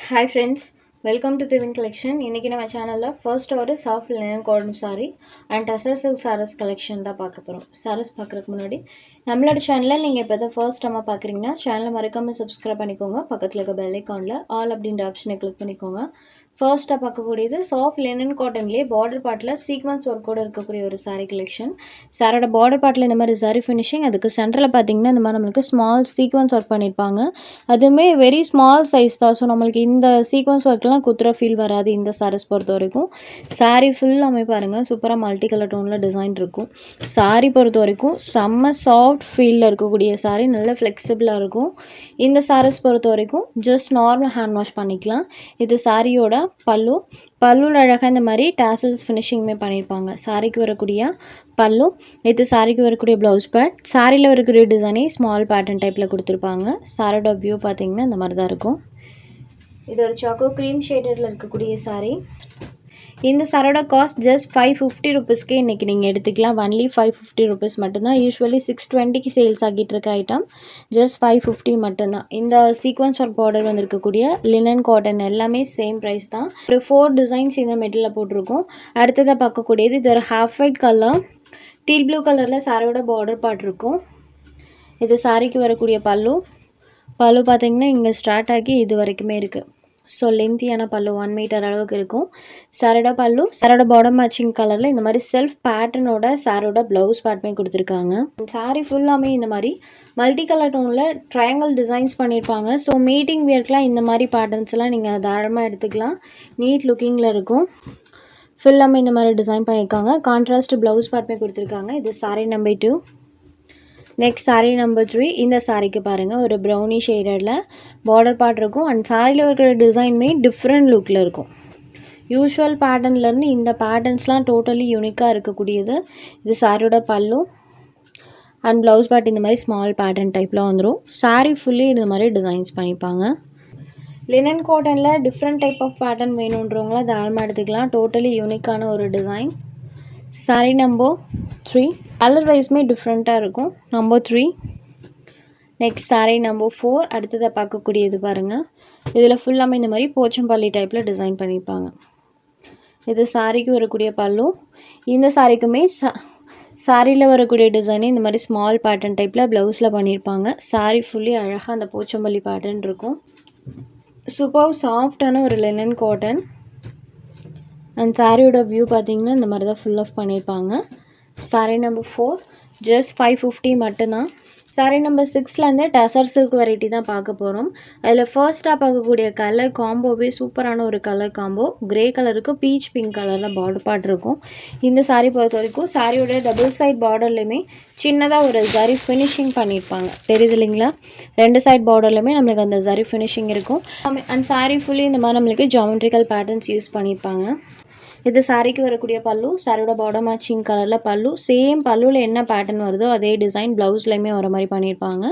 Hi friends, welcome to Divin Collection. இன்னைக்கு நம்ம சேனல்ல ஃபர்ஸ்ட் ஒரு soft linen cotton saree and tussar silk sarees collection தான் பார்க்க போறோம். sarees பார்க்கறதுக்கு முன்னாடி நம்மளோட சேனலை நீங்க இப்போ தான் ஃபர்ஸ்ட் டைமா பார்க்குறீங்கன்னா சேனலை மறக்காம சப்ஸ்கிரைப் பண்ணிக்கோங்க. பக்கத்துல இருக்க பெல் ஐகான்ல ஆல் அப்படின்ற ஆப்ஷனை கிளிக் பண்ணிக்கோங்க. ஃபர்ஸ்டா பார்க்கக்கூடியது சாஃப்ட் லினன் காட்டன்லயே பார்டர் பார்ட்ல சீக்வென்ஸ் ஒர்க்கோட இருக்கக்கூடிய ஒரு saree கலெக்ஷன். சாரோட பார்டர் பார்ட்ல இந்த மாதிரி saree ஃபினிஷிங், அதுக்கு சென்டர்ல பாத்தீங்கன்னா இந்த மாதிரி நம்மளுக்கு ஸ்மால் சீக்வென்ஸ் ஒர்க் பண்ணிருப்பாங்க. அதுவுமே வெரி ஸ்மால் சைஸ் தான். ஸோ நம்மளுக்கு இந்த சீக்வன்ஸ் ஒர்க்லாம் குத்துற ஃபீல் வராது இந்த சாரீஸ் பொறுத்த வரைக்கும். சாரீ ஃபுல்லாமே பாருங்கள் சூப்பராக மல்டி கலர் டோனில் டிசைன் இருக்கும். சாரீ பொறுத்த வரைக்கும் செம்ம சாஃப்ட் ஃபீலில் இருக்கக்கூடிய சாரீ, நல்ல ஃப்ளெக்சிபிளாக இருக்கும். இந்த சாரீஸ் பொறுத்த வரைக்கும் ஜஸ்ட் நார்மல் ஹேண்ட் வாஷ் பண்ணிக்கலாம். இது சாரியோட பல்லுல அழகாக இந்த மாதிரி டாசல்ஸ் ஃபினிஷிங்குமே பண்ணியிருப்பாங்க. சாரிக்கு வரக்கூடிய பல்லு, இது சாரிக்கு வரக்கூடிய ப்ளவுஸ் பேட், சாரியில் வரக்கூடிய டிசைனே ஸ்மால் பேட்டர்ன் டைப்பில் கொடுத்துருப்பாங்க. சாரோட வியூ பார்த்தீங்கன்னா இந்த மாதிரி தான் இருக்கும். இது ஒரு சாக்கோ க்ரீம் ஷேடரில் இருக்கக்கூடிய சாரீ. இந்த சாரோட காஸ்ட் ஜஸ்ட் 550 ருபீஸ்க்கே இன்றைக்கி நீங்கள் எடுத்துக்கலாம். ஒன்லி 550 ருபீஸ் மட்டும்தான். யூஸ்வலி 620க்கு சேல்ஸ் ஆகிட்டு இருக்க ஐட்டம் ஜஸ்ட் 550 மட்டும்தான். இந்த சீக்வன்ஸ் ஒர்க் பார்டர் வந்திருக்கக்கூடிய லினன் காட்டன் எல்லாமே சேம் ப்ரைஸ் தான். ஒரு 4 டிசைன்ஸ் இந்த மெட்டீரியலில் போட்டிருக்கோம். அடுத்ததாக பார்க்கக்கூடியது இது ஒரு half white colour, deal blue கலரில் சாரோட பார்டர் பார்ட் இருக்கும். இது சாரிக்கு வரக்கூடிய பல்லு பார்த்தீங்கன்னா இங்கே ஸ்டார்ட் ஆகி இது வரைக்குமே இருக்குது. ஸோ லென்த்தியான பல்லு 1 மீட்டர் அளவுக்கு இருக்கும். சாரோட பாடம் மேட்சிங் கலரில் இந்த மாதிரி செல்ஃப் பேட்டர்னோட சாரோட ப்ளவுஸ் பேட்டர்மே கொடுத்துருக்காங்க. சாரீ ஃபுல்லாமே இந்த மாதிரி மல்டி கலர் டோனில் ட்ரையாங்கிள் டிசைன்ஸ் பண்ணியிருப்பாங்க. ஸோ மீட்டிங் வியர்க்கெலாம் இந்த மாதிரி பேட்டர்ன்ஸ்லாம் நீங்கள் தாராளமாக எடுத்துக்கலாம். நீட் லுக்கிங்கில் இருக்கும். ஃபுல்லாமே இந்த மாதிரி டிசைன் பண்ணியிருக்காங்க. கான்ட்ராஸ்ட் ப்ளவுஸ் பேட்டர்மே கொடுத்துருக்காங்க. இது sari number 2. Next sari number 3. இந்த சாரீக்கு பாருங்கள் ஒரு ப்ரௌனி ஷேடரில் பார்டர் பார்ட் இருக்கும். அண்ட் சாரியில் இருக்கிற டிசைனுமே டிஃப்ரெண்ட் லுக்கில் இருக்கும். யூஸ்வல் பேட்டர்ன்லேருந்து இந்த பேட்டர்ன்ஸ்லாம் டோட்டலி யூனிக்காக இருக்கக்கூடியது. இது சாரியோட பல்லு அண்ட் ப்ளவுஸ் பார்ட் இந்த மாதிரி ஸ்மால் பேட்டர்ன் டைப்பில் வந்துடும். சாரீ ஃபுல்லி இந்த மாதிரி டிசைன்ஸ் பண்ணிப்பாங்க. லினன் காட்டனில் டிஃப்ரெண்ட் டைப் ஆஃப் பேட்டர்ன் வேணுன்றவங்கள தாராளமாக எடுத்துக்கலாம். டோட்டலி யூனிக்கான ஒரு டிசைன். சாரீ நம்பர் 3. கலர் வைஸ்மே டிஃப்ரெண்ட்டாக இருக்கும். நம்பர் 3. Next sari number 4. அடுத்ததை பார்க்கக்கூடியது பாருங்கள். இதில் ஃபுல்லாமே இந்த மாதிரி போச்சம்பள்ளி டைப்பில் டிசைன் பண்ணியிருப்பாங்க. இது சாரிக்கு வரக்கூடிய பல்லு. இந்த சாரிக்குமே சாரியில் வரக்கூடிய டிசைனே இந்த மாதிரி ஸ்மால் பேட்டர்ன் டைப்பில் ப்ளவுஸில் பண்ணியிருப்பாங்க. சாரீ ஃபுல்லி அழகாக அந்த போச்சம்பள்ளி பேட்டர்ன் இருக்கும். சூப்பர் சாஃப்டான ஒரு லினன் காட்டன். அண்ட் சாரியோட வியூ பார்த்தீங்கன்னா இந்த மாதிரி தான் ஃபுல் ஆஃப் பண்ணியிருப்பாங்க. சாரீ நம்பர் 4 ஜஸ்ட் 550 மட்டும்தான். சாரீ நம்பர் 6லேருந்து டசர் சில்க் வெரைட்டி தான் பார்க்க போகிறோம். அதில் ஃபர்ஸ்ட்டாக பார்க்கக்கூடிய கலர் காம்போவே சூப்பரான ஒரு கலர் காம்போ. கிரே கலருக்கு பீச் பிங்க் கலரில் பார்டர் பார்ட் இருக்கும். இந்த சாரீ பொறுத்த வரைக்கும் சாரியோட டபுள் சைட் பார்டர்லையுமே சின்னதாக ஒரு ஜரி ஃபினிஷிங் பண்ணியிருப்பாங்க. தெரியுது இல்லைங்களா? 2 சைட் பார்டர்லையுமே நம்மளுக்கு அந்த ஜரி ஃபினிஷிங் இருக்கும். அண்ட் சாரீ ஃபுல்லி இந்த மாதிரி நம்மளுக்கு ஜாமெட்ரிக்கல் பேட்டர்ன்ஸ் யூஸ் பண்ணியிருப்பாங்க. இது சாரிக்கு வரக்கூடிய பல்லு, சாரியோட பாடம் மேட்சிங் கலரில் பல்லு. சேம் பல்லுவில் என்ன பேட்டர்ன் வருதோ அதே டிசைன் ப்ளவுஸ்லையுமே வர மாதிரி பண்ணியிருப்பாங்க.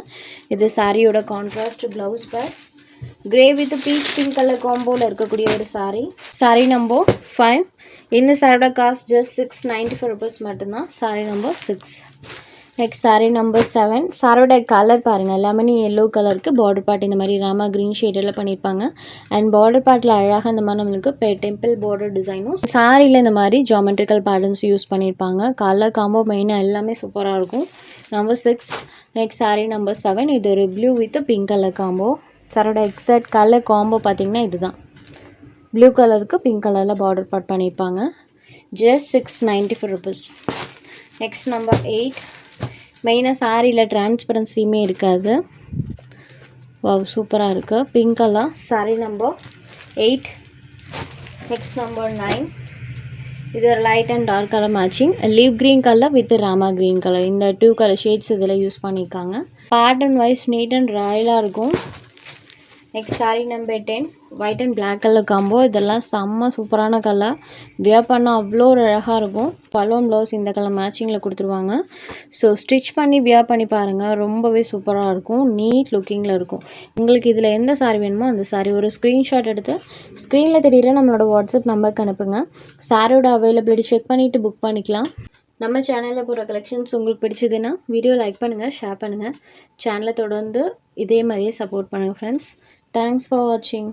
இது சாரியோட contrast blouse pair. Grey with peach pink colour காம்போவில் இருக்கக்கூடிய ஒரு சாரீ. சாரீ நம்பர் 5. இந்த சாரியோட காஸ்ட் ஜஸ்ட் 695 ருபீஸ் மட்டும்தான். Sari number 6. Next sari number 7. சாரோட கலர் பாருங்கள், லெமனி எல்லோ கலருக்கு பார்டர் பார்ட் இந்த மாதிரி ராமா க்ரீன் ஷேடில் பண்ணியிருப்பாங்க. அண்ட் பார்டர் பார்ட்டில் அழகாக இந்த மாதிரி நம்மளுக்கு டெம்பிள் பார்டர் டிசைனும் சாரியில் இந்த மாதிரி ஜாமெட்ரிக்கல் பேட்டர்ன்ஸ் யூஸ் பண்ணியிருப்பாங்க. கலர் காம்போ மெயினாக எல்லாமே சூப்பராக இருக்கும். நம்பர் 6. Next sari number 7. இது ஒரு blue with pink colour combo. சாரோட எக்ஸாக்ட் கலர் காம்போ பார்த்திங்கன்னா இதுதான். ப்ளூ கலருக்கு பிங்க் கலரில் பார்டர் பார்ட் பண்ணியிருப்பாங்க. Just 695 rupees. Next number 8. மெயினாக சாரியில் டிரான்ஸ்பரன்சியுமே இருக்காது. வாவ் சூப்பராக இருக்குது. Pink colour. Sari number 8. Next number 9. இது ஒரு light and dark colour matching. Leaf green colour with Rama green colour. இந்த 2 கலர் ஷேட்ஸ் இதில் யூஸ் பண்ணியிருக்காங்க. பேட்டர்ன் வைஸ் நீட் அண்ட் ராயலாக இருக்கும். Next sari number 10. White and black colour combo. இதெல்லாம் செம்ம சூப்பரான கலர். வியர் பண்ணால் அவ்வளோ ஒரு அழகாக இருக்கும். பலூன் ப்ளவுஸ் இந்த கலர் மேட்சிங்கில் கொடுத்துருவாங்க. ஸோ ஸ்டிச் பண்ணி வியர் பண்ணி பாருங்கள், ரொம்பவே சூப்பராக இருக்கும். நீட் லுக்கிங்கில் இருக்கும். உங்களுக்கு இதில் எந்த சாரீ வேணுமோ அந்த சாரீ ஒரு ஸ்க்ரீன்ஷாட் எடுத்து ஸ்க்ரீனில் தெரியுற நம்மளோட வாட்ஸ்அப் நம்பருக்கு அனுப்புங்க. சாரியோட அவைலபிலிட்டி செக் பண்ணிவிட்டு புக் பண்ணிக்கலாம். நம்ம சேனலில் போகிற கலெக்ஷன்ஸ் உங்களுக்கு பிடிச்சதுன்னா வீடியோ லைக் பண்ணுங்கள், ஷேர் பண்ணுங்கள். சேனலை தொடர்ந்து இதே மாதிரியே சப்போர்ட் பண்ணுங்கள் ஃப்ரெண்ட்ஸ். தேங்க்ஸ் ஃபார் வாட்சிங்.